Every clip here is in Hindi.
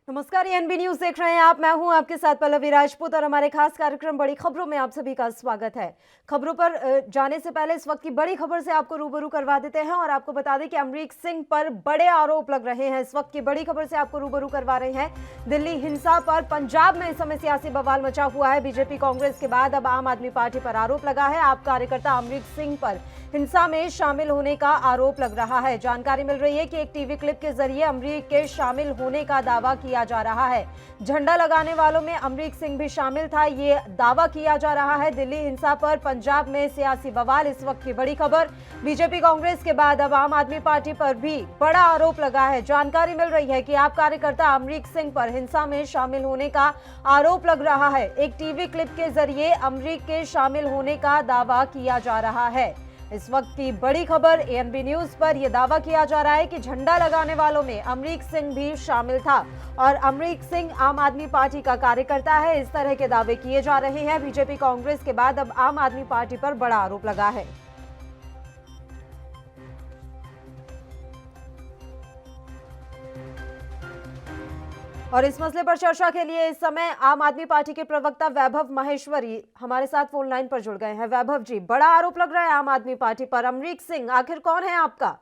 नमस्कार, एएनबी न्यूज देख रहे हैं आप। मैं हूं आपके साथ पल्लवी राजपूत और हमारे खास कार्यक्रम बड़ी खबरों में आप सभी का स्वागत है। खबरों पर जाने से पहले इस वक्त की बड़ी खबर से आपको रूबरू करवा देते हैं और आपको बता दें कि अमरीक सिंह पर बड़े आरोप लग रहे हैं। इस वक्त की बड़ी खबर से आपको रूबरू करवा रहे हैं। दिल्ली हिंसा पर पंजाब में इस समय सियासी बवाल मचा हुआ है। बीजेपी कांग्रेस के बाद अब आम आदमी पार्टी पर आरोप लगा है। आप कार्यकर्ता अमरीक सिंह पर हिंसा में शामिल होने का आरोप लग रहा है। जानकारी मिल रही है कि एक टीवी क्लिप के जरिए अमरीक के शामिल होने का दावा किया जा रहा है। झंडा लगाने वालों में अमरीक सिंह भी शामिल था, ये दावा किया जा रहा है। दिल्ली हिंसा पर पंजाब में सियासी बवाल, इस वक्त की बड़ी खबर। बीजेपी कांग्रेस के बाद अब आम आदमी पार्टी पर भी बड़ा आरोप लगा है। जानकारी मिल रही है कि आप कार्यकर्ता अमरीक सिंह पर हिंसा में शामिल होने का आरोप लग रहा है। एक टीवी क्लिप के जरिए अमरीक के शामिल होने का दावा किया जा रहा है। इस वक्त की बड़ी खबर एएनबी न्यूज पर यह दावा किया जा रहा है कि झंडा लगाने वालों में अमरीक सिंह भी शामिल था और अमरीक सिंह आम आदमी पार्टी का कार्यकर्ता है। इस तरह के दावे किए जा रहे हैं। बीजेपी कांग्रेस के बाद अब आम आदमी पार्टी पर बड़ा आरोप लगा है। और इस मसले पर चर्चा के लिए इस समय आम आदमी पार्टी के प्रवक्ता वैभव माहेश्वरी हमारे साथ फोन लाइन पर जुड़ गए हैं। वैभव जी, बड़ा आरोप लग रहा है आम आदमी पार्टी पर। अमरीक सिंह आखिर कौन है आपका?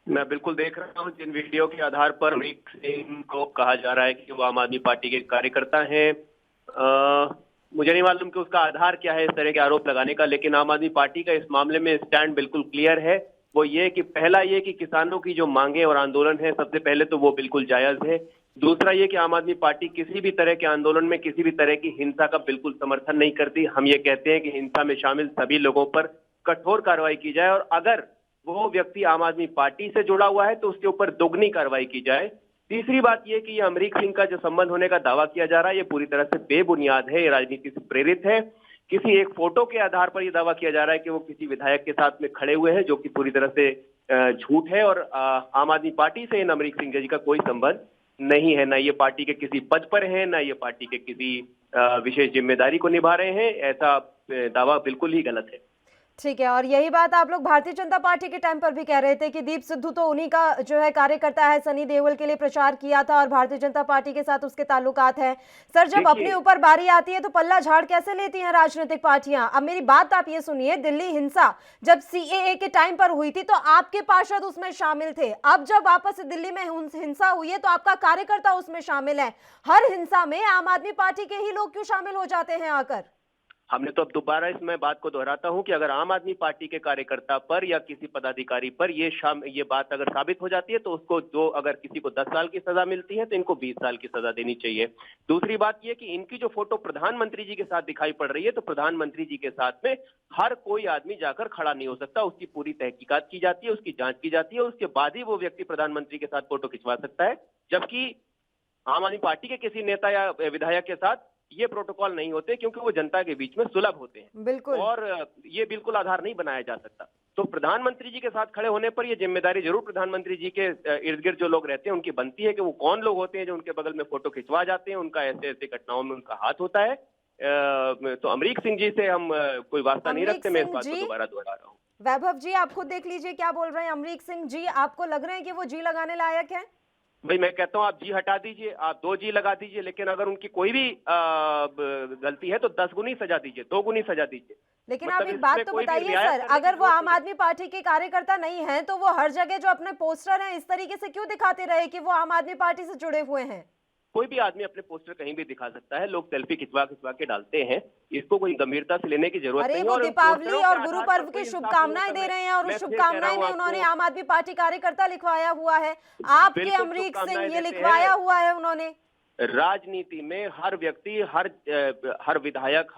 मैं बिल्कुल देख रहा हूं जिन वीडियो के आधार पर अमरीक सिंह को कहा जा रहा है कि वो आम आदमी पार्टी के कार्यकर्ता हैं। मुझे नहीं मालूम कि उसका आधार क्या है इस तरह के आरोप लगाने का, लेकिन आम आदमी पार्टी का इस मामले में स्टैंड बिल्कुल क्लियर है। वो ये कि पहला ये कि किसानों की जो मांगे और आंदोलन है, सबसे पहले तो वो बिल्कुल जायज है। दूसरा ये कि आम आदमी पार्टी किसी भी तरह के आंदोलन में किसी भी तरह की हिंसा का बिल्कुल समर्थन नहीं करती। हम ये कहते हैं कि हिंसा में शामिल सभी लोगों पर कठोर कार्रवाई की जाए और अगर वो व्यक्ति आम आदमी पार्टी से जुड़ा हुआ है तो उसके ऊपर दोगुनी कार्रवाई की जाए। तीसरी बात यह कि ये अमरीक सिंह का जो संबंध होने का दावा किया जा रहा है, ये पूरी तरह से बेबुनियाद है, ये राजनीति से प्रेरित है। किसी एक फोटो के आधार पर यह दावा किया जा रहा है कि वो किसी विधायक के साथ में खड़े हुए हैं, जो कि पूरी तरह से झूठ है। और आम आदमी पार्टी से इन अमरीक सिंह जी का कोई संबंध नहीं है। ना ये पार्टी के किसी पद पर है, ना ये पार्टी के किसी विशेष जिम्मेदारी को निभा रहे हैं। ऐसा दावा बिल्कुल ही गलत है। ठीक है, और यही बात आप लोग भारतीय जनता पार्टी के टाइम पर भी कह रहे थे कि दीप सिद्धू तो उन्हीं का जो है कार्यकर्ता है, सनी देओल के लिए प्रचार किया था और भारतीय जनता पार्टी के साथ उसके ताल्लुकात हैं। सर, जब अपने ऊपर बारी आती है तो पल्ला झाड़ कैसे लेती हैं राजनीतिक पार्टियां? अब मेरी बात आप ये सुनिए, दिल्ली हिंसा जब सीएए के टाइम पर हुई थी तो आपके पार्षद उसमें शामिल थे। अब जब वापस दिल्ली में हिंसा हुई है तो आपका कार्यकर्ता उसमें शामिल है। हर हिंसा में आम आदमी पार्टी के ही लोग क्यों शामिल हो जाते हैं आकर? हमने तो अब दोबारा इसमें बात को दोहराता हूं कि अगर आम आदमी पार्टी के कार्यकर्ता पर या किसी पदाधिकारी पर ये बात अगर साबित हो जाती है तो उसको जो अगर किसी को 10 साल की सजा मिलती है तो इनको 20 साल की सजा देनी चाहिए। दूसरी बात यह कि इनकी जो फोटो प्रधानमंत्री जी के साथ दिखाई पड़ रही है, तो प्रधानमंत्री जी के साथ में हर कोई आदमी जाकर खड़ा नहीं हो सकता। उसकी पूरी तहकीकात की जाती है, उसकी जांच की जाती है, उसके बाद ही वो व्यक्ति प्रधानमंत्री के साथ फोटो खिंचवा सकता है। जबकि आम आदमी पार्टी के किसी नेता या विधायक के साथ ये प्रोटोकॉल नहीं होते, क्योंकि वो जनता के बीच में सुलभ होते हैं। बिल्कुल। और ये बिल्कुल आधार नहीं बनाया जा सकता। तो प्रधानमंत्री जी के साथ खड़े होने पर ये जिम्मेदारी जरूर प्रधानमंत्री जी के इर्द गिर्द जो लोग रहते हैं उनकी बनती है कि वो कौन लोग होते हैं जो उनके बगल में फोटो खिंचवा जाते हैं, उनका ऐसे ऐसे घटनाओं में उनका हाथ होता है। तो अमरीक सिंह जी से हम कोई वास्ता नहीं रखते। मैं इस बात को दोबारा दोहरा रहा हूँ। वैभव जी, आप खुद देख लीजिए क्या बोल रहे हैं अमरीक सिंह जी। आपको लग रहे हैं कि वो जी लगाने लायक है? भाई, मैं कहता हूं आप जी हटा दीजिए, आप 2 जी लगा दीजिए, लेकिन अगर उनकी कोई भी गलती है तो 10 गुनी सजा दीजिए, 2 गुनी सजा दीजिए। लेकिन आप एक बात तो बताइए सर, अगर वो आम आदमी पार्टी के कार्यकर्ता नहीं हैं तो वो हर जगह जो अपने पोस्टर हैं इस तरीके से क्यों दिखाते रहे कि वो आम आदमी पार्टी से जुड़े हुए हैं? कोई भी आदमी अपने पोस्टर कहीं भी दिखा सकता है। लोग सेल्फी खिंचवा खिंचवा के डालते हैं, इसको कोई गंभीरता से लेने की जरूरत नहीं है। वो दीपावली और गुरु पर्व की शुभकामनाएं दे रहे हैं और उस शुभकामनाएं में उन्होंने आम आदमी पार्टी कार्यकर्ता लिखवाया हुआ है। आपके अमरीक सिंह ये लिखवाया हुआ है उन्होंने। राजनीति में हर व्यक्ति, हर विधायक,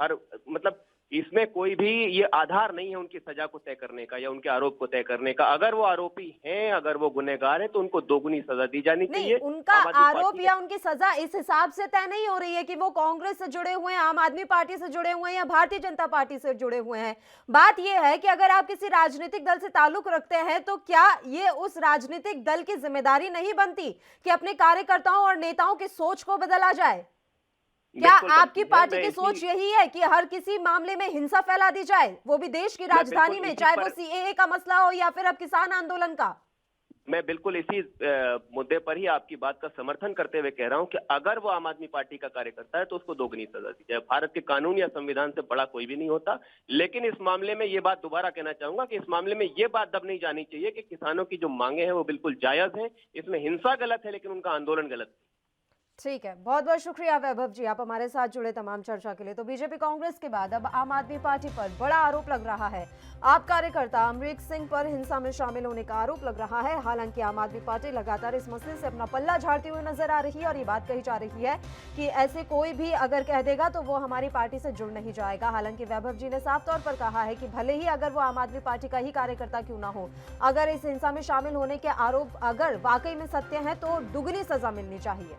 मतलब इसमें कोई भी ये आधार नहीं है उनकी सजा को तय करने का या उनके आरोप को तय करने का। अगर वो आरोपी हैं, अगर वो गुनहगार हैं, तो उनको दोगुनी सजा दी जानी चाहिए। उनका आरोप या उनकी सजा इस हिसाब से तय नहीं हो रही है कि वो कांग्रेस से जुड़े हुए हैं, आम आदमी पार्टी से जुड़े हुए हैं या भारतीय जनता पार्टी से जुड़े हुए हैं। बात यह है कि अगर आप किसी राजनीतिक दल से ताल्लुक रखते हैं तो क्या ये उस राजनीतिक दल की जिम्मेदारी नहीं बनती कि अपने कार्यकर्ताओं और नेताओं की सोच को बदला जाए? क्या आपकी पार्टी की सोच यही है कि हर किसी मामले में हिंसा फैला दी जाए, वो भी देश की राजधानी में, चाहे वो सीएए का मसला हो या फिर अब किसान आंदोलन का? मैं बिल्कुल इसी मुद्दे पर ही आपकी बात का समर्थन करते हुए कह रहा हूं कि अगर वो आम आदमी पार्टी का कार्यकर्ता है तो उसको दोगुनी सजा दी जाए। भारत के कानून या संविधान से बड़ा कोई भी नहीं होता। लेकिन इस मामले में ये बात दोबारा कहना चाहूंगा कि इस मामले में ये बात दब नहीं जानी चाहिए कि किसानों की जो मांगे हैं वो बिल्कुल जायज हैं। इसमें हिंसा गलत है लेकिन उनका आंदोलन गलत है। ठीक है, बहुत बहुत शुक्रिया वैभव जी, आप हमारे साथ जुड़े तमाम चर्चा के लिए। तो बीजेपी कांग्रेस के बाद अब आम आदमी पार्टी पर बड़ा आरोप लग रहा है। आप कार्यकर्ता अमरीक सिंह पर हिंसा में शामिल होने का आरोप लग रहा है। हालांकि आम आदमी पार्टी लगातार इस मसले से अपना पल्ला झाड़ती हुई नजर आ रही है और ये बात कही जा रही है कि ऐसे कोई भी अगर कह देगा तो वो हमारी पार्टी से जुड़ नहीं जाएगा। हालांकि वैभव जी ने साफ तौर पर कहा है कि भले ही अगर वो आम आदमी पार्टी का ही कार्यकर्ता क्यों ना हो, अगर इस हिंसा में शामिल होने के आरोप अगर वाकई में सत्य है तो दुगनी सजा मिलनी चाहिए।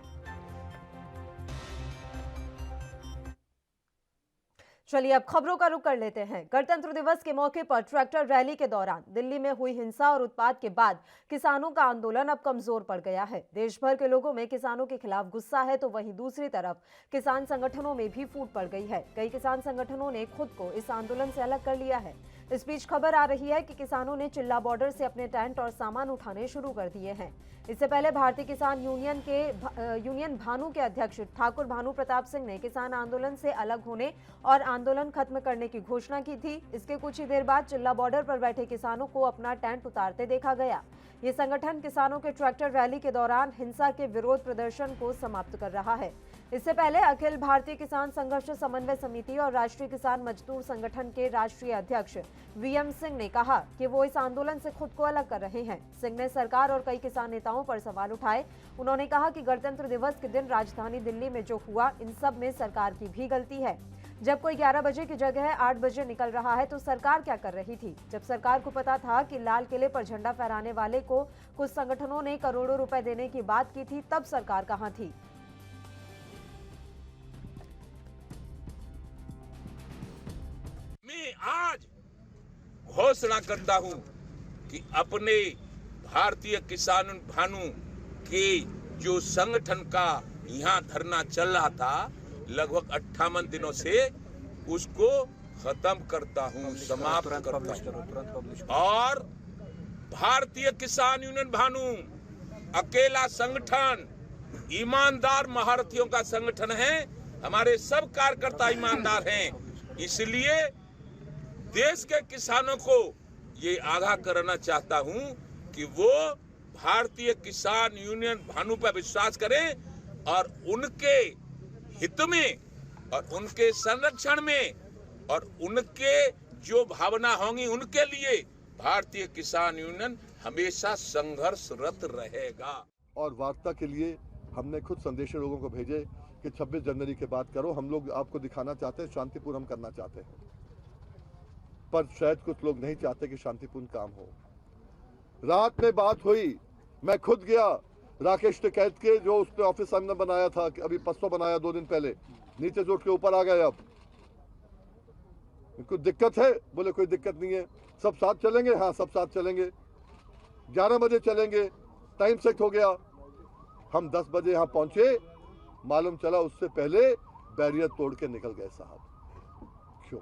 चलिए अब खबरों का रुख कर लेते हैं। गणतंत्र दिवस के मौके पर ट्रैक्टर रैली के दौरान दिल्ली में हुई हिंसा और उत्पात के बाद किसानों का आंदोलन अब कमजोर पड़ गया है। देश भर के लोगों में किसानों के खिलाफ गुस्सा है तो वहीं दूसरी तरफ किसान संगठनों में भी फूट पड़ गई है। कई किसान संगठनों ने खुद को इस आंदोलन से अलग कर लिया है। इस बीच खबर आ रही है कि किसानों ने चिल्ला बॉर्डर से अपने टेंट और सामान उठाने शुरू कर दिए हैं। इससे पहले भारतीय किसान यूनियन भानु के अध्यक्ष ठाकुर भानु प्रताप सिंह ने किसान आंदोलन से अलग होने और आंदोलन खत्म करने की घोषणा की थी। इसके कुछ ही देर बाद चिल्ला बॉर्डर पर बैठे किसानों को अपना टेंट उतारते देखा गया। ये संगठन किसानों के ट्रैक्टर रैली के दौरान हिंसा के विरोध प्रदर्शन को समाप्त कर रहा है। इससे पहले अखिल भारतीय किसान संघर्ष समन्वय समिति और राष्ट्रीय किसान मजदूर संगठन के राष्ट्रीय अध्यक्ष वीएम सिंह ने कहा कि वो इस आंदोलन से खुद को अलग कर रहे हैं। सिंह ने सरकार और कई किसान नेताओं पर सवाल उठाए। उन्होंने कहा कि गणतंत्र दिवस के दिन राजधानी दिल्ली में जो हुआ इन सब में सरकार की भी गलती है। जब कोई 11 बजे की जगह 8 बजे निकल रहा है तो सरकार क्या कर रही थी? जब सरकार को पता था कि लाल किले पर झंडा फहराने वाले को कुछ संगठनों ने करोड़ों रुपए देने की बात की थी, तब सरकार कहां थी? मैं आज घोषणा करता हूं कि अपने भारतीय किसान भानु के जो संगठन का यहां धरना चल रहा था लगभग 58 दिनों से उसको खत्म करता हूं, समाप्त करता हूं। और भारतीय किसान यूनियन भानु अकेला संगठन, ईमानदार महारथियों का संगठन है। हमारे सब कार्यकर्ता ईमानदार हैं। इसलिए देश के किसानों को ये आगाह करना चाहता हूं कि वो भारतीय किसान यूनियन भानु पर विश्वास करें और उनके हित में और उनके संरक्षण में और उनके जो भावना होंगी उनके लिए भारतीय किसान यूनियन हमेशा संघर्षरत रहेगा। और वार्ता के लिए हमने खुद संदेश लोगों को भेजे कि 26 जनवरी के बाद करो। हम लोग आपको दिखाना चाहते हैं, शांतिपूर्ण हम करना चाहते हैं, पर शायद कुछ लोग नहीं चाहते कि शांतिपूर्ण काम हो। रात में बात हुई, मैं खुद गया राकेश टिकैत के जो उसने ऑफिस हमने बनाया था, अभी 500 बनाया 2 दिन पहले, नीचे से उठ के ऊपर आ गए। अब कुछ दिक्कत है? बोले कोई दिक्कत नहीं है, सब साथ चलेंगे। हाँ सब साथ चलेंगे, 11 बजे चलेंगे, टाइम सेट हो गया। हम 10 बजे यहाँ पहुंचे, मालूम चला उससे पहले बैरियर तोड़ के निकल गए साहब। क्यों?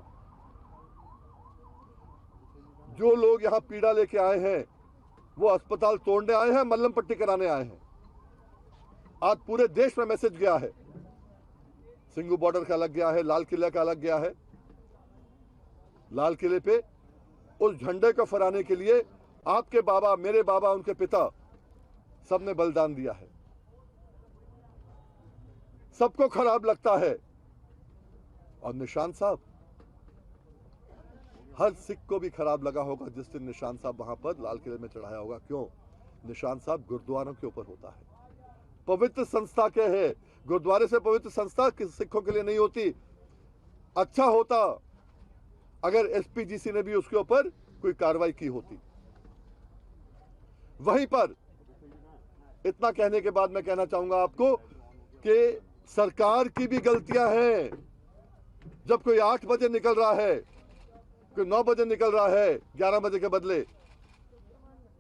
जो लोग यहाँ पीड़ा लेके आए हैं वो अस्पताल तोड़ने आए हैं, मल्लम पट्टी कराने आए हैं। आज पूरे देश में मैसेज गया है, सिंगू बॉर्डर का अलग गया है, लाल किले का अलग गया है। लाल किले पे उस झंडे को फहराने के लिए आपके बाबा, मेरे बाबा, उनके पिता सबने बलिदान दिया है। सबको खराब लगता है। और निशान साहब, हर सिख को भी खराब लगा होगा जिस दिन निशान साहब वहां पर लाल किले में चढ़ाया होगा। क्यों? निशान साहब गुरुद्वारों के ऊपर होता है, पवित्र संस्था के है। गुरुद्वारे से पवित्र संस्था सिखों के लिए नहीं होती। अच्छा होता अगर एसपीजीसी ने भी उसके ऊपर कोई कार्रवाई की होती। वहीं पर इतना कहने के बाद मैं कहना चाहूंगा आपको कि सरकार की भी गलतियां हैं। जब कोई 8 बजे निकल रहा है, कोई 9 बजे निकल रहा है 11 बजे के बदले,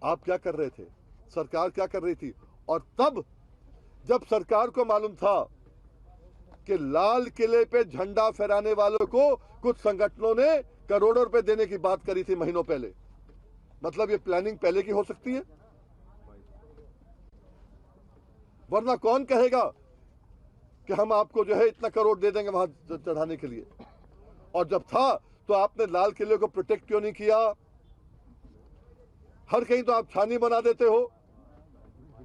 आप क्या कर रहे थे? सरकार क्या कर रही थी? और तब जब सरकार को मालूम था कि लाल किले पे झंडा फहराने वालों को कुछ संगठनों ने करोड़ों रुपए देने की बात करी थी महीनों पहले, मतलब ये प्लानिंग पहले की हो सकती है। वरना कौन कहेगा कि हम आपको जो है इतना करोड़ दे देंगे वहां चढ़ाने के लिए। और जब था तो आपने लाल किले को प्रोटेक्ट क्यों नहीं किया? हर कहीं तो आप छावनी बना देते हो,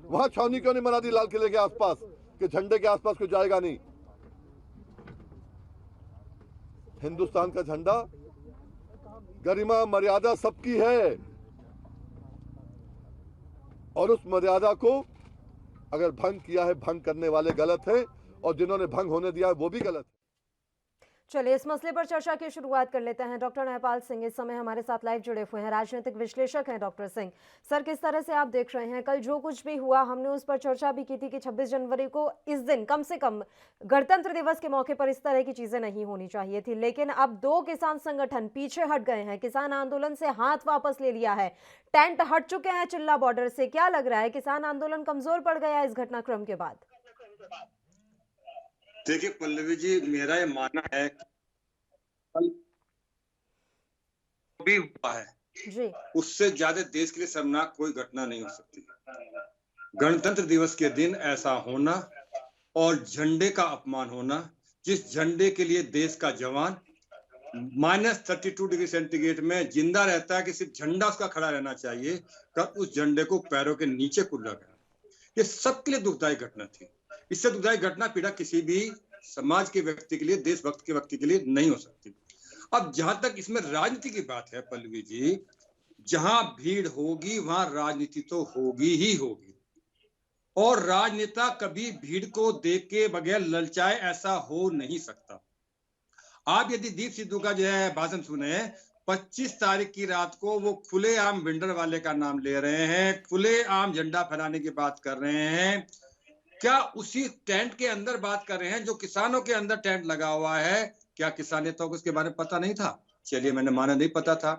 वहां छावनी क्यों नहीं बना दी लाल किले के आसपास कि झंडे के आसपास कोई जाएगा नहीं? हिंदुस्तान का झंडा, गरिमा मर्यादा सबकी है, और उस मर्यादा को अगर भंग किया है, भंग करने वाले गलत हैं, और जिन्होंने भंग होने दिया है वो भी गलत है। चलिए इस मसले पर चर्चा की शुरुआत कर लेते हैं। डॉक्टर न्यायपाल सिंह इस समय हमारे साथ लाइव जुड़े हुए हैं, राजनीतिक विश्लेषक हैं डॉक्टर सिंह। सर, किस तरह से आप देख रहे हैं, कल जो कुछ भी हुआ हमने उस पर चर्चा भी की थी कि 26 जनवरी को इस दिन कम से कम गणतंत्र दिवस के मौके पर इस तरह की चीजें नहीं होनी चाहिए थी, लेकिन अब 2 किसान संगठन पीछे हट गए हैं, किसान आंदोलन से हाथ वापस ले लिया है, टेंट हट चुके हैं चिल्ला बॉर्डर से। क्या लग रहा है, किसान आंदोलन कमजोर पड़ गया इस घटनाक्रम के बाद? देखिए पल्लवी जी, मेरा ये मानना है भी हुआ है जी, उससे ज्यादा देश के लिए शर्मनाक कोई घटना नहीं हो सकती। गणतंत्र दिवस के दिन ऐसा होना और झंडे का अपमान होना, जिस झंडे के लिए देश का जवान -32 डिग्री सेंटीग्रेड में जिंदा रहता है कि सिर्फ झंडा उसका खड़ा रहना चाहिए, तब उस झंडे को पैरों के नीचे कुल्ला गया। ये सबके लिए दुखदायी घटना थी। इससे दुखदायी घटना पीड़ा किसी भी समाज के व्यक्ति के लिए, देशभक्त के व्यक्ति के लिए नहीं हो सकती। अब जहां तक इसमें राजनीति की बात है पल्लवी जी, जहां भीड़ होगी वहां राजनीति तो होगी ही होगी, और राजनेता कभी भीड़ को देख के बगैर ललचाए ऐसा हो नहीं सकता। आप यदि दीप सिद्धू का जो है भाषण सुने, 25 तारीख की रात को वो खुलेआम विंडर वाले का नाम ले रहे हैं, खुलेआम झंडा फहराने की बात कर रहे हैं। क्या उसी टेंट के अंदर बात कर रहे हैं जो किसानों के अंदर टेंट लगा हुआ है? क्या किसान नेताओं को इसके बारे में पता नहीं था? चलिए, मैंने माना नहीं पता था।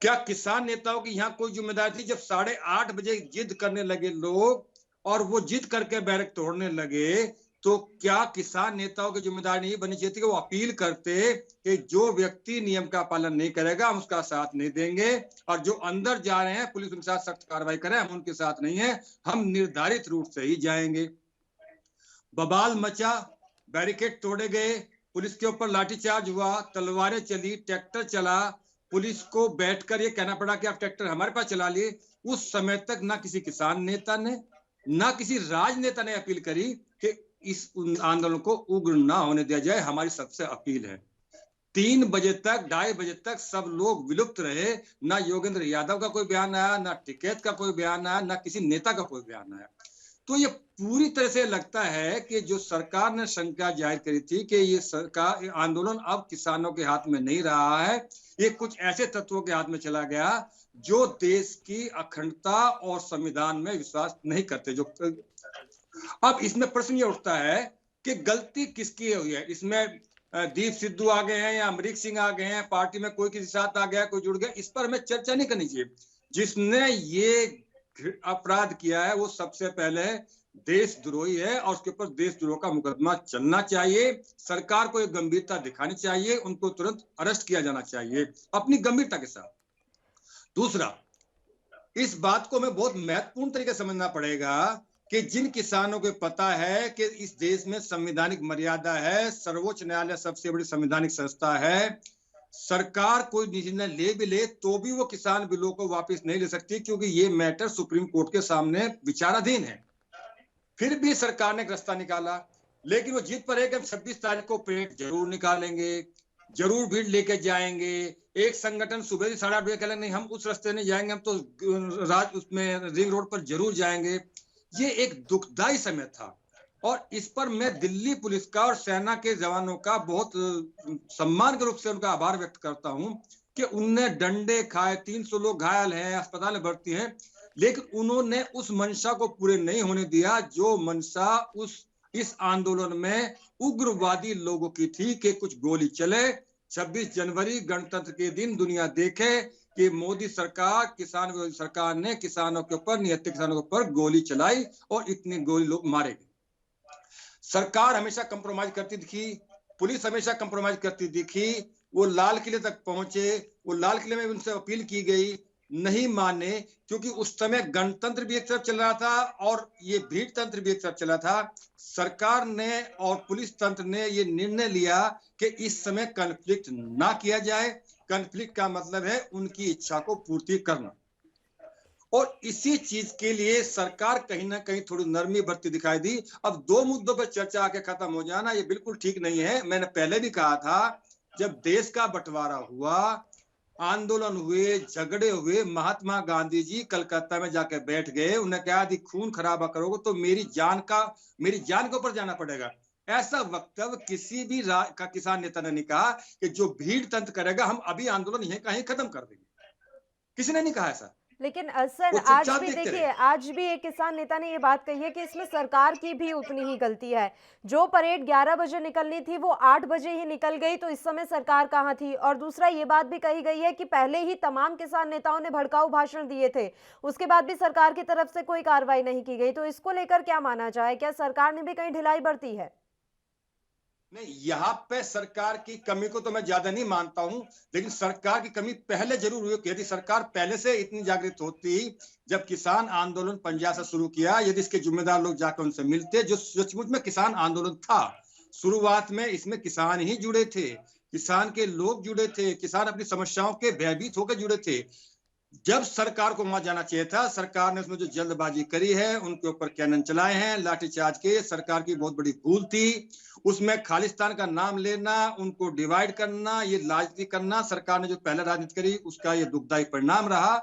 क्या किसान नेताओं की यहाँ कोई जिम्मेदारी थी? जब 8:30 बजे जिद करने लगे लोग और वो जिद करके बैरक तोड़ने लगे, तो क्या किसान नेताओं की जिम्मेदारी नहीं बनी चाहिए थी कि वो अपील करते कि जो व्यक्ति नियम का पालन नहीं करेगा हम उसका साथ नहीं देंगे, और जो अंदर जा रहे हैं पुलिस उनके साथ सख्त कार्रवाई करे, हम उनके साथ नहीं है, हम निर्धारित रूट से ही जाएंगे। बवाल मचा, बैरिकेड तोड़े गए, पुलिस के ऊपर लाठीचार्ज हुआ, तलवारें चली, ट्रैक्टर चला, पुलिस को बैठकर ये कहना पड़ा कि आप ट्रैक्टर हमारे पास चला लिए। उस समय तक ना किसी किसान नेता ने, ना किसी राजनेता ने अपील करी कि इस आंदोलन को उग्र ना होने दिया जाए। हमारी सबसे अपील है। 3 बजे तक, 2:30 बजे तक सब लोग विलुप्त रहे। ना योगेंद्र यादव का कोई बयान आया, ना टिकैत का कोई बयान आया, ना किसी नेता का कोई बयान आया। तो ये पूरी तरह से लगता है कि जो सरकार ने शंका जाहिर करी थी कि ये सरकार आंदोलन अब किसानों के हाथ में नहीं रहा है, ये कुछ ऐसे तत्वों के हाथ में चला गया जो देश की अखंडता और संविधान में विश्वास नहीं करते। जो अब इसमें प्रश्न ये उठता है कि गलती किसकी हुई है? इसमें दीप सिद्धू आ गए हैं या अमरीक सिंह आ गए हैं, पार्टी में कोई किसी साथ आ गया, कोई जुड़ गया, इस पर हमें चर्चा नहीं करनी चाहिए। जिसने ये अपराध किया है वो सबसे पहले देशद्रोही है और उसके ऊपर देशद्रोह का मुकदमा चलना चाहिए। सरकार को एक गंभीरता दिखानी चाहिए, उनको तुरंत अरेस्ट किया जाना चाहिए अपनी गंभीरता के साथ। दूसरा, इस बात को हमें बहुत महत्वपूर्ण तरीके से समझना पड़ेगा कि जिन किसानों को पता है कि इस देश में संवैधानिक मर्यादा है, सर्वोच्च न्यायालय सबसे बड़ी संवैधानिक संस्था है, सरकार कोई निर्णय ले भी ले तो भी वो किसान बिलों को वापस नहीं ले सकती, क्योंकि ये मैटर सुप्रीम कोर्ट के सामने विचाराधीन है। फिर भी सरकार ने एक रास्ता निकाला, लेकिन वो जिद पर है कि हम 26 तारीख को पेट जरूर निकालेंगे, जरूर भीड़ लेके जाएंगे। एक संगठन सुबह 8:30 बजे कह नहीं हम उस रास्ते नहीं जाएंगे, हम तो उसमें रिंग रोड पर जरूर जाएंगे। ये एक दुखदाई समय था और इस पर मैं दिल्ली पुलिस का और सेना के जवानों का बहुत सम्मान के रूप से उनका आभार व्यक्त करता हूं कि उनने डंडे खाए, 300 लोग घायल हैं, अस्पताल में भर्ती हैं, लेकिन उन्होंने उस मंशा को पूरे नहीं होने दिया जो मंशा इस आंदोलन में उग्रवादी लोगों की थी कि कुछ गोली चले। 26 जनवरी गणतंत्र के दिन दुनिया देखे कि मोदी सरकार, किसान विरोधी सरकार ने किसानों के ऊपर, निहत्थे किसानों के ऊपर गोली चलाई और इतनी गोली लोग मारे गए। सरकार हमेशा कंप्रोमाइज करती दिखी, पुलिस हमेशा कंप्रोमाइज करती दिखी। वो लाल किले तक पहुंचे, वो लाल किले में उनसे अपील की गई नहीं माने, क्योंकि उस समय गणतंत्र भी एक तरफ चल रहा था और ये भीड़ तंत्र भी एक तरफ चला था। सरकार ने और पुलिस तंत्र ने ये निर्णय लिया कि इस समय कॉन्फ्लिक्ट ना किया जाए। कॉन्फ्लिक्ट का मतलब है उनकी इच्छा को पूर्ति करना, और इसी चीज के लिए सरकार कहीं ना कहीं थोड़ी नरमी बरती दिखाई दी। अब दो मुद्दों पर चर्चा आके खत्म हो जाना ये बिल्कुल ठीक नहीं है। मैंने पहले भी कहा था, जब देश का बंटवारा हुआ, आंदोलन हुए, झगड़े हुए, महात्मा गांधी जी कलकत्ता में जाके बैठ गए। उन्हें कहा यदि खून खराबा करोगे तो मेरी जान के ऊपर जाना पड़ेगा। ऐसा वक्तव्य किसी भी का किसान नेता ने नहीं कहा कि जो भीड़ तंत्र करेगा हम अभी आंदोलन यहीं कहीं खत्म कर देंगे। किसी ने नहीं कहा ऐसा। लेकिन सर वो आज चुपचाप भी देखते देखिए, रहे। आज भी एक किसान नेता ने ये बात कही है कि इसमें सरकार की भी उतनी ही गलती है। जो परेड 11 बजे निकलनी थी वो 8 बजे ही निकल गई, तो इस समय सरकार कहाँ थी? और दूसरा ये बात भी कही गई है कि पहले ही तमाम किसान नेताओं ने भड़काऊ भाषण दिए थे, उसके बाद भी सरकार की तरफ से कोई कार्रवाई नहीं की गई। तो इसको लेकर क्या माना जाए? क्या सरकार ने भी कहीं ढिलाई बरती है? नहीं, यहाँ पे सरकार की कमी को तो मैं ज्यादा नहीं मानता हूं, लेकिन सरकार की कमी पहले जरूर हुई। यदि सरकार पहले से इतनी जागृत होती, जब किसान आंदोलन पंजाब से शुरू किया, यदि इसके जिम्मेदार लोग जाकर उनसे मिलते, जो सचमुच में किसान आंदोलन था, शुरुआत में इसमें किसान ही जुड़े थे, किसान के लोग जुड़े थे, किसान अपनी समस्याओं के भयभीत होकर जुड़े थे। जब सरकार को वहां जाना चाहिए था, सरकार ने उसमें जो जल्दबाजी करी है, उनके ऊपर कैनन चलाए हैं, लाठीचार्ज के, सरकार की बहुत बड़ी भूल थी। उसमें खालिस्तान का नाम लेना, उनको डिवाइड करना, ये राजनीति करना, सरकार ने जो पहले राजनीति करी उसका ये दुखदायी परिणाम रहा।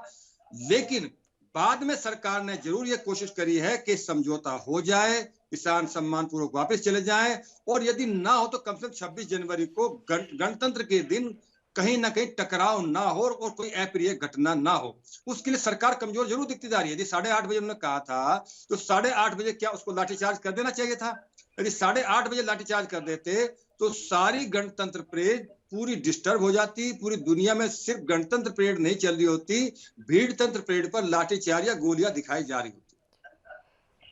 लेकिन बाद में सरकार ने जरूर ये कोशिश करी है कि समझौता हो जाए, किसान सम्मान पूर्वक वापस चले जाएं, और यदि ना हो तो कम से कम 26 जनवरी को गणतंत्र के दिन कहीं ना कहीं टकराव ना हो और कोई अप्रिय घटना ना हो। उसके लिए सरकार कमजोर जरूर दिखती जा रही है। यदि 8:30 बजे उन्होंने कहा था तो 8:30 बजे क्या उसको लाठीचार्ज कर देना चाहिए था? यदि 8:30 बजे लाठीचार्ज कर देते तो सारी गणतंत्र परेड पूरी डिस्टर्ब हो जाती, पूरी दुनिया में सिर्फ गणतंत्र परेड नहीं चल रही होती, भीड़ तंत्र परेड पर लाठीचार्ज या गोलियां दिखाई जा रही होती।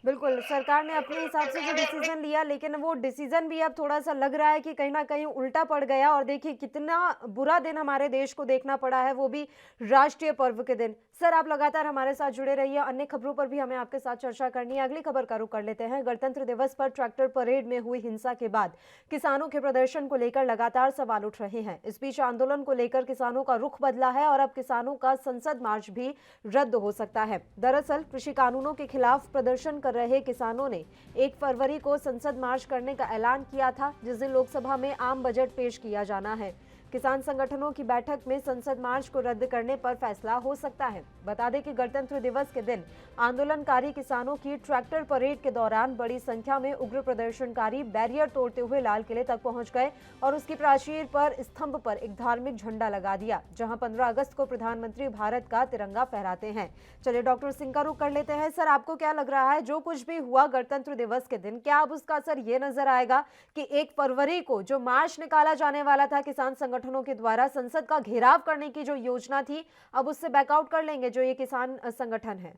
बिल्कुल, सरकार ने अपने हिसाब से जो डिसीजन लिया, लेकिन वो डिसीजन भी अब थोड़ा सा लग रहा है कि कहीं ना कहीं उल्टा पड़ गया। और देखिए कितना बुरा दिन हमारे देश को देखना पड़ा है, वो भी राष्ट्रीय पर्व के दिन। सर आप लगातार हमारे साथ जुड़े रहिए, अन्य खबरों पर भी हमें आपके साथ चर्चा करनी है। अगली खबर का रुख कर लेते हैं। गणतंत्र दिवस पर ट्रैक्टर परेड में हुई हिंसा के बाद किसानों के प्रदर्शन को लेकर लगातार सवाल उठ रहे हैं। इस बीच आंदोलन को लेकर किसानों का रुख बदला है और अब किसानों का संसद मार्च भी रद्द हो सकता है। दरअसल कृषि कानूनों के खिलाफ प्रदर्शन कर रहे किसानों ने 1 फरवरी को संसद मार्च करने का ऐलान किया था, जिस दिन लोकसभा में आम बजट पेश किया जाना है। किसान संगठनों की बैठक में संसद मार्च को रद्द करने पर फैसला हो सकता है। बता दें कि गणतंत्र दिवस के दिन आंदोलनकारी किसानों की ट्रैक्टर परेड के दौरान बड़ी संख्या में उग्र प्रदर्शनकारी बैरियर तोड़ते हुए लाल किले तक पहुंच गए और उसकी प्राचीर पर स्तंभ पर एक धार्मिक झंडा लगा दिया, जहां 15 अगस्त को प्रधानमंत्री भारत का तिरंगा फहराते हैं। चलिए डॉक्टर सिंह का रुख कर लेते हैं। सर आपको क्या लग रहा है, जो कुछ भी हुआ गणतंत्र दिवस के दिन, क्या अब उसका असर ये नजर आएगा कि 1 फरवरी को जो मार्च निकाला जाने वाला था किसान संगठनों के द्वारा, संसद का घेराव करने की जो योजना थी, अब उससे बैकआउट कर लेंगे जो ये किसान संगठन है?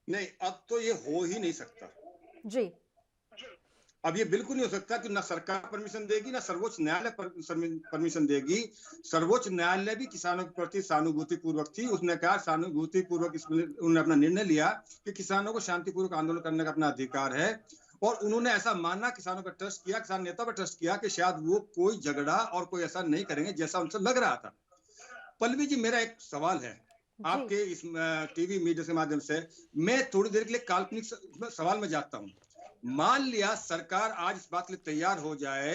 नहीं, अब तो ये हो ही नहीं सकता जी। अब ये बिल्कुल नहीं हो सकता कि ना सरकार परमिशन देगी ना सर्वोच्च न्यायालय परमिशन देगी। सर्वोच्च न्यायालय भी किसानों के प्रति सहानुभूति पूर्वक थी। उसने कहा सहानुभूति पूर्वक उन्होंने अपना निर्णय लिया कि किसानों को शांतिपूर्वक आंदोलन करने का अपना अधिकार है, और उन्होंने ऐसा मानना, किसानों पर ट्रस्ट किया, किसान नेता पर ट्रस्ट किया कि शायद वो कोई झगड़ा और कोई ऐसा नहीं करेंगे जैसा उनसे लग रहा था। पल्लवी जी, मेरा एक सवाल है आपके इस टीवी मीडिया के माध्यम से। मैं थोड़ी देर के लिए काल्पनिक सवाल में जाता हूँ। मान लिया सरकार आज इस बात के लिए तैयार हो जाए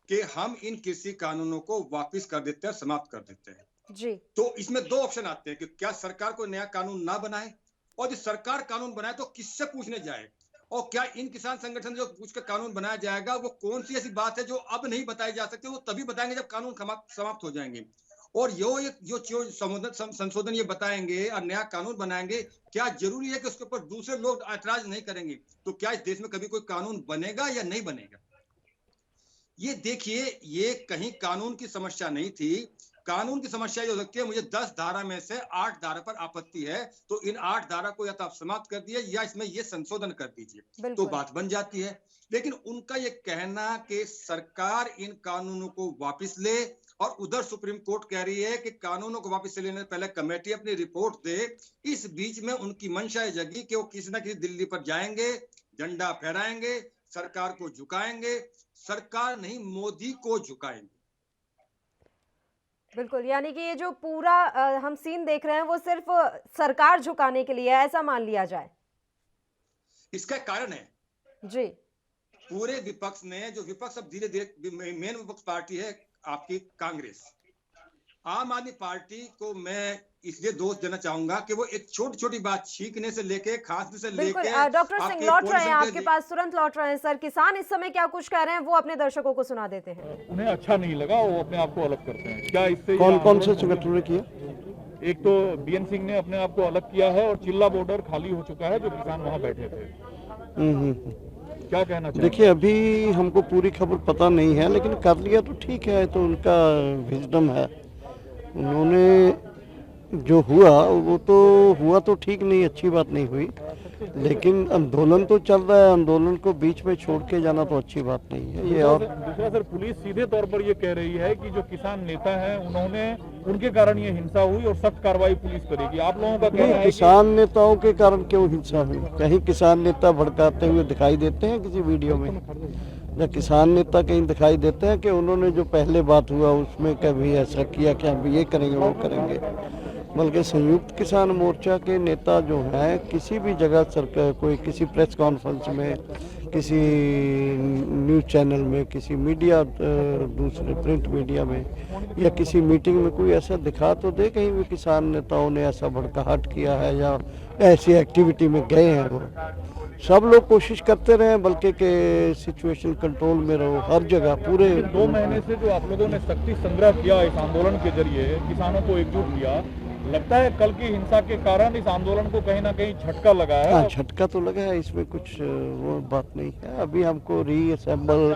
कि हम इन कृषि कानूनों को वापस कर देते हैं, समाप्त कर देते हैं जी, तो इसमें 2 ऑप्शन आते हैं कि क्या सरकार कोई नया कानून ना बनाए, और यदि सरकार कानून बनाए तो किससे पूछने जाए, और क्या इन किसान संगठन जो पूछ कर कानून बनाया जाएगा वो कौन सी ऐसी बात है जो अब नहीं बताई जा सकती, वो तभी बताएंगे जब कानून समाप्त हो जाएंगे। और जो संशोधन ये बताएंगे और नया कानून बनाएंगे, क्या जरूरी है कि उसके ऊपर दूसरे लोग ऐतराज नहीं करेंगे? तो क्या इस देश में कभी कोई कानून बनेगा या नहीं बनेगा? ये देखिए, ये कहीं कानून की समस्या नहीं थी। कानून की समस्या ये हो सकती है, मुझे 10 धारा में से 8 धारा पर आपत्ति है, तो इन 8 धारा को या तो आप समाप्त कर दिए या इसमें ये संशोधन कर दीजिए, तो बात बन जाती है। लेकिन उनका ये कहना कि सरकार इन कानूनों को वापस ले और उधर सुप्रीम कोर्ट कह रही है कि कानूनों को वापस लेने से पहले कमेटी अपनी रिपोर्ट दे। इस बीच में उनकी मंशा जगी कि वो किसी ना किसी दिल्ली पर जाएंगे, झंडा फहराएंगे, सरकार को झुकाएंगे, सरकार नहीं मोदी को झुकाएंगे। बिल्कुल, यानी कि ये जो पूरा हम सीन देख रहे हैं वो सिर्फ सरकार झुकाने के लिए है, ऐसा मान लिया जाए। इसका कारण है जी। पूरे विपक्ष ने, जो विपक्ष अब धीरे धीरे मेन विपक्ष पार्टी है आपकी कांग्रेस, आम आदमी पार्टी को मैं इसलिए दोष देना चाहूंगा कि वो एक छोटी छोटी बात छींकने से लेके खांसने से बिल्कुल लेके डॉक्टर सिंह लौट रहे हैं आपके पास, तुरंत लौट रहे हैं सर। किसान इस समय क्या कुछ कह रहे हैं वो अपने दर्शकों को सुना देते हैं। उन्हें अच्छा नहीं लगा, वो अपने आप को अलग करते हैं। क्या इससे कौन कौन से संगठनों ने किया? एक तो बीएन सिंह ने अपने आप को अलग किया है और चिल्ला बॉर्डर खाली हो चुका है, जो किसान वहां बैठे थे। क्या कहना चाहिए? देखिए, अभी हमको पूरी खबर पता नहीं है, लेकिन कर लिया तो ठीक है, तो उनका विजडम है। उन्होंने जो हुआ वो तो ठीक नहीं, अच्छी बात नहीं हुई, लेकिन आंदोलन तो चल रहा है, आंदोलन को बीच में छोड़ के जाना तो अच्छी बात नहीं है ये। और दूसरा सर, पुलिस सीधे तौर पर ये कह रही है कि जो किसान नेता हैं उनके कारण ये हिंसा हुई और सख्त कार्रवाई पुलिस करेगी। आप लोगों का कहना है किसान नेताओं के कारण क्यों हिंसा हुई? कहीं किसान नेता भड़काते हुए दिखाई देते हैं किसी वीडियो में? या किसान नेता कहीं दिखाई देते हैं कि उन्होंने जो पहले बात हुआ उसमें कभी ऐसा किया कि हम ये करेंगे वो करेंगे? बल्कि संयुक्त किसान मोर्चा के नेता जो हैं किसी भी जगह सरकार, कोई किसी प्रेस कॉन्फ्रेंस में, किसी न्यूज़ चैनल में, किसी मीडिया, दूसरे प्रिंट मीडिया में या किसी मीटिंग में कोई ऐसा दिखा तो दे कहीं भी किसान नेताओं ने ऐसा भड़काहट किया है या ऐसी एक्टिविटी में गए हैं। वो सब लोग कोशिश करते रहे बल्कि के सिचुएशन कंट्रोल में रहो हर जगह पूरे। 2 महीने से जो आप लोगों ने शक्ति संग्रह किया इस आंदोलन के जरिए, किसानों को एकजुट किया, लगता है कल की हिंसा के कारण इस आंदोलन को कहीं ना कहीं झटका लगा है? हाँ, झटका तो लगा है, इसमें कुछ वो बात नहीं है। अभी हमको रीअसेंबल,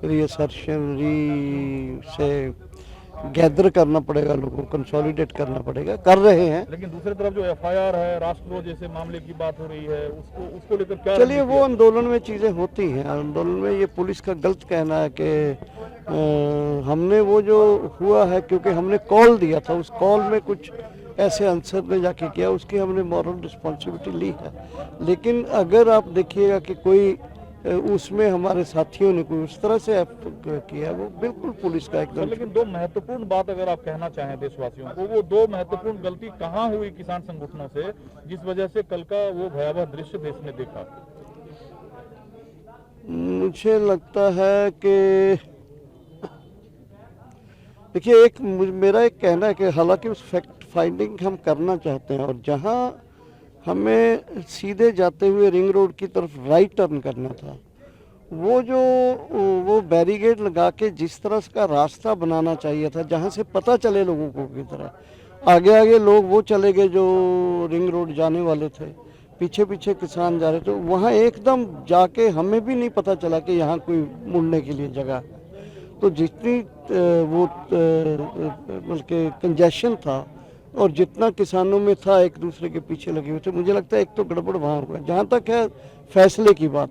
रीअसर्शन, से गैदर करना पड़ेगा, लोगों को कंसोलिडेट करना पड़ेगा, कर रहे हैं। लेकिन दूसरी तरफ जो एफआईआर है, राष्ट्रद्रोह जैसे मामले की बात हो रही है, उसको लेकर क्या? चलिए, वो आंदोलन में चीजें होती हैं। आंदोलन में ये पुलिस का गलत कहना है कि हमने वो जो हुआ है, क्योंकि हमने कॉल दिया था, उस कॉल में कुछ ऐसे आंसर में जाके किया, उसकी हमने मॉरल रिस्पॉन्सिबिलिटी ली है। लेकिन अगर आप देखिएगा कि कोई उसमें हमारे साथियों ने कोई उस तरह से किया, वो बिल्कुल पुलिस का एकदम। लेकिन 2 महत्वपूर्ण बात अगर आप कहना चाहें देशवासियों को, वो 2 महत्वपूर्ण गलती कहाँ हुई किसान संगठनों से, जिस वजह से कल का वो भयावह दृश्य देश ने देखा? मुझे लगता है कि देखिए, मेरा एक कहना है कि हालांकि उस फैक्ट फाइंडिंग हम करना चाहते हैं और जहां हमें सीधे जाते हुए रिंग रोड की तरफ राइट टर्न करना था, वो बैरिकेड लगा के जिस तरह का रास्ता बनाना चाहिए था जहां से पता चले लोगों को की तरह, आगे आगे लोग वो चले गए जो रिंग रोड जाने वाले थे, पीछे पीछे किसान जा रहे थे, वहाँ एकदम जाके हमें भी नहीं पता चला कि यहाँ कोई मुड़ने के लिए जगह है। तो जितनी वो बल्कि कंजेशन था और जितना किसानों में था एक दूसरे के पीछे लगे हुए थे, मुझे लगता है एक तो गड़बड़ वहाँ हुआ। जहाँ तक है फैसले की बात,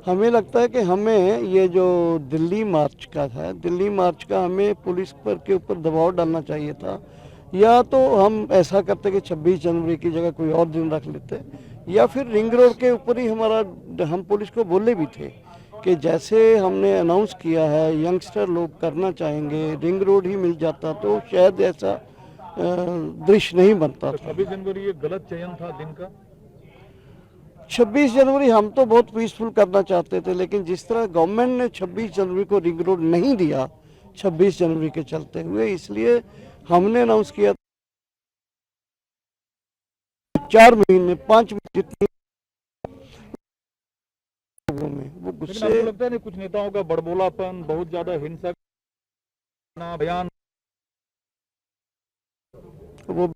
हमें लगता है कि हमें ये जो दिल्ली मार्च का था, दिल्ली मार्च का हमें पुलिस पर के ऊपर दबाव डालना चाहिए था, या तो हम ऐसा करते कि 26 जनवरी की जगह कोई और दिन रख लेते, या फिर रिंग रोड के ऊपर ही हम पुलिस को बोले भी थे कि जैसे हमने अनाउंस किया है यंगस्टर लोग करना चाहेंगे, रिंग रोड ही मिल जाता तो शायद ऐसा दृश्य नहीं बनता था। 26 जनवरी ये गलत चयन था दिन का? 26 जनवरी हम तो बहुत पीसफुल करना चाहते थे, लेकिन जिस तरह गवर्नमेंट ने 26 जनवरी को रिंग रोड नहीं दिया 26 जनवरी के चलते हुए, इसलिए हमने अनाउंस किया 4 महीने 5 महीने जितनी में वो गुस्से। आपको लगता है नहीं कुछ नेताओं का बड़बोलापन, बहुत ज्यादा हिंसक बयान, वो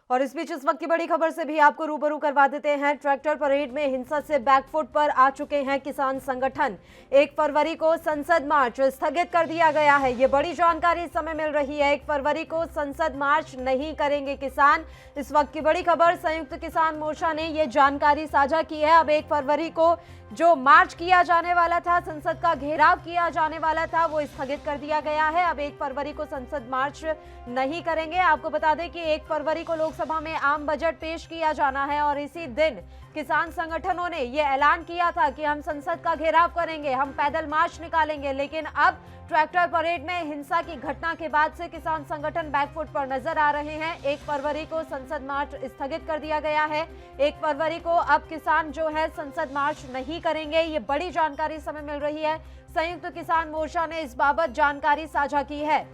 और इस बीच इस वक्त की बड़ी खबर से भी आपको रूबरू करवा देते हैं। ट्रैक्टर परेड में हिंसा से बैकफुट पर आ चुके हैं किसान संगठन। 1 फरवरी को संसद मार्च स्थगित कर दिया गया है। ये बड़ी जानकारी इस समय मिल रही है। 1 फरवरी को संसद मार्च नहीं करेंगे किसान। इस वक्त की बड़ी खबर, संयुक्त किसान मोर्चा ने ये जानकारी साझा की है। अब 1 फरवरी को जो मार्च किया जाने वाला था, संसद का घेराव किया जाने वाला था, वो स्थगित कर दिया गया है। अब 1 फरवरी को संसद मार्च नहीं करेंगे। आपको बता दें कि 1 फरवरी को लोकसभा में आम बजट पेश किया जाना है और इसी दिन किसान संगठनों ने ये ऐलान किया था कि हम संसद का घेराव करेंगे, हम पैदल मार्च निकालेंगे। लेकिन अब ट्रैक्टर परेड में हिंसा की घटना के बाद से किसान संगठन बैकफुट पर नजर आ रहे हैं। 1 फरवरी को संसद मार्च स्थगित कर दिया गया है। 1 फरवरी को अब किसान जो है संसद मार्च नहीं करेंगे। ये बड़ी जानकारी इस समय मिल रही है। संयुक्त किसान मोर्चा ने इस बाबत जानकारी साझा की है।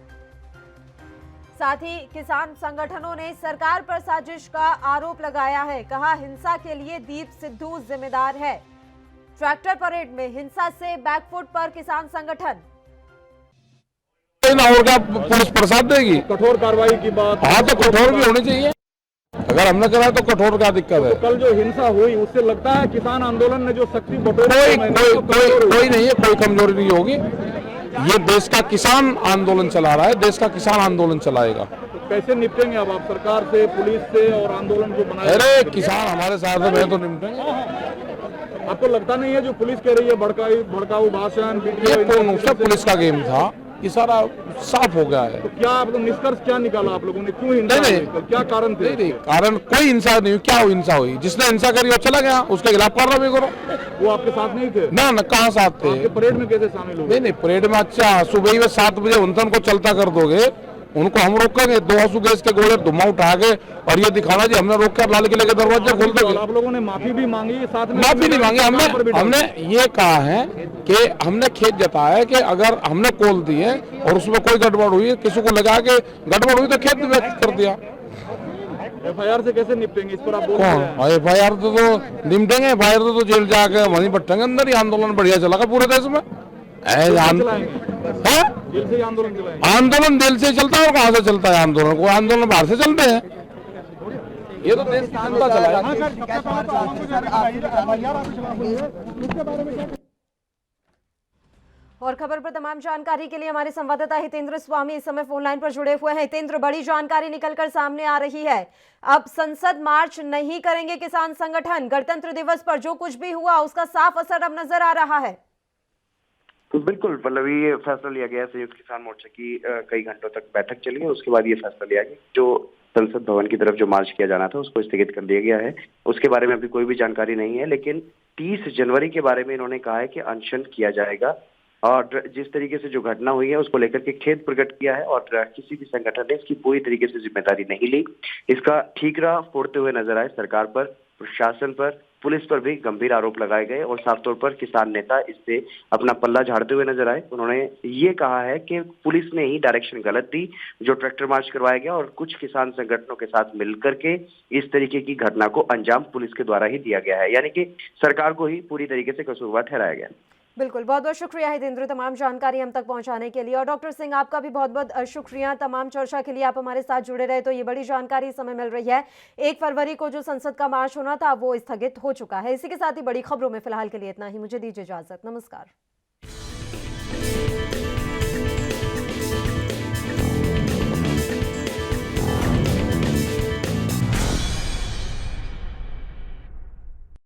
साथ ही किसान संगठनों ने सरकार पर साजिश का आरोप लगाया है। कहा, हिंसा के लिए दीप सिद्धू जिम्मेदार है। ट्रैक्टर परेड में हिंसा से बैकफुट पर किसान संगठन। और क्या पुलिस प्रसाद देगी? कठोर कार्रवाई की बात। हाँ, तो कठोर भी होनी चाहिए। अगर हमने करा तो कठोर क्या दिक्कत है? कल जो हिंसा हुई उससे लगता है किसान आंदोलन ने जो शक्ति बटोरी, कोई नहीं है, कोई कमजोरी नहीं होगी। ये देश का किसान आंदोलन चला रहा है, देश का किसान आंदोलन चलाएगा। तो कैसे निपटेंगे अब आप सरकार से, पुलिस से और आंदोलन जो बनाया? अरे किसान हमारे साथ है, तो निपटेंगे। आपको लगता नहीं है जो पुलिस कह रही है भड़काऊ भाषण, ये सब पुलिस का गेम था, ये सारा साफ हो गया है। तो क्या आप लोग निष्कर्ष क्या निकाला आप लोगों ने? क्यों हिंसा हुई? क्या कारण थे? नहीं, कारण कोई हिंसा नहीं हुई। क्या हिंसा हुई? जिसने हिंसा करी वो चला गया, उसके खिलाफ कार्रवाई करो। वो आपके साथ नहीं थे? ना, कहाँ साथ थे? परेड में कैसे शामिल हो? नहीं, परेड में अच्छा सुबह ही 7 बजे उनको चलता कर दोगे, उनको हम रोकेंगे 2 आंसू गैस के गोले धुआं उठा के, और ये दिखाना जी हमने रोक कर लाल किले के दरवाजे खोल दोगे। आप लोगों ने माफी भी मांगी साथ में? माफी नहीं मांगी हमने ये कहा है कि हमने खेद जताया है कि अगर हमने कॉल दी है और उसमें कोई गड़बड़ हुई है, किसी को लगा के गड़बड़ हुई, तो खेद व्यक्त कर दिया। FIR से कैसे निपटेंगे इस पर आप बोल रहे हैं? FIR तो निपटेंगे, FIR तो जेल जाके वहीं बैठेंगे अंदर ही। आंदोलन बढ़िया चलेगा पूरे देश में। जेल से आंदोलन चलाएंगे? आंदोलन दिल से चलता है और कहाँ से चलता है आंदोलन? कोई आंदोलन बाहर से चलते हैं? ये तो देश का चला है। और खबर पर तमाम जानकारी के लिए हमारे संवाददाता हितेंद्र स्वामी इस समय फोन लाइन पर जुड़े हुए हैं। हितेंद्र, बड़ी जानकारी निकलकर सामने आ रही है। अब संसद मार्च नहीं करेंगे किसान संगठन। गणतंत्र दिवस पर जो कुछ भी हुआ उसका साफ असर अब नजर आ रहा है। बिल्कुल पल्लवी, ये फैसला लिया गया। संयुक्त किसान मोर्चा की कई घंटों तक बैठक चली है, उसके बाद ये फैसला लिया गया जो संसद भवन की तरफ जो मार्च किया जाना था उसको स्थगित कर दिया गया है। उसके बारे में अभी कोई भी जानकारी नहीं है, लेकिन 30 जनवरी के बारे में इन्होंने कहा है कि अनशन किया जाएगा। और जिस तरीके से जो घटना हुई है उसको लेकर के खेद प्रकट किया है और किसी भी संगठन ने इसकी पूरी तरीके से जिम्मेदारी नहीं ली। इसका ठीकरा फोड़ते हुए नजर आए सरकार पर, प्रशासन पर, पुलिस पर भी गंभीर आरोप लगाए गए और साफ तौर पर किसान नेता इससे अपना पल्ला झाड़ते हुए नजर आए। उन्होंने ये कहा है कि पुलिस ने ही डायरेक्शन गलत दी, जो ट्रैक्टर मार्च करवाया गया और कुछ किसान संगठनों के साथ मिलकर के इस तरीके की घटना को अंजाम पुलिस के द्वारा ही दिया गया है, यानी कि सरकार को ही पूरी तरीके से कसूरवार ठहराया गया। बिल्कुल, बहुत बहुत शुक्रिया हितेंद्र तमाम जानकारी हम तक पहुंचाने के लिए। और डॉक्टर सिंह, आपका भी बहुत बहुत शुक्रिया तमाम चर्चा के लिए, आप हमारे साथ जुड़े रहे। तो ये बड़ी जानकारी इस समय मिल रही है। 1 फरवरी को जो संसद का मार्च होना था वो स्थगित हो चुका है। इसी के साथ ही बड़ी खबरों में फिलहाल के लिए इतना ही। मुझे दीजिए इजाजत, नमस्कार।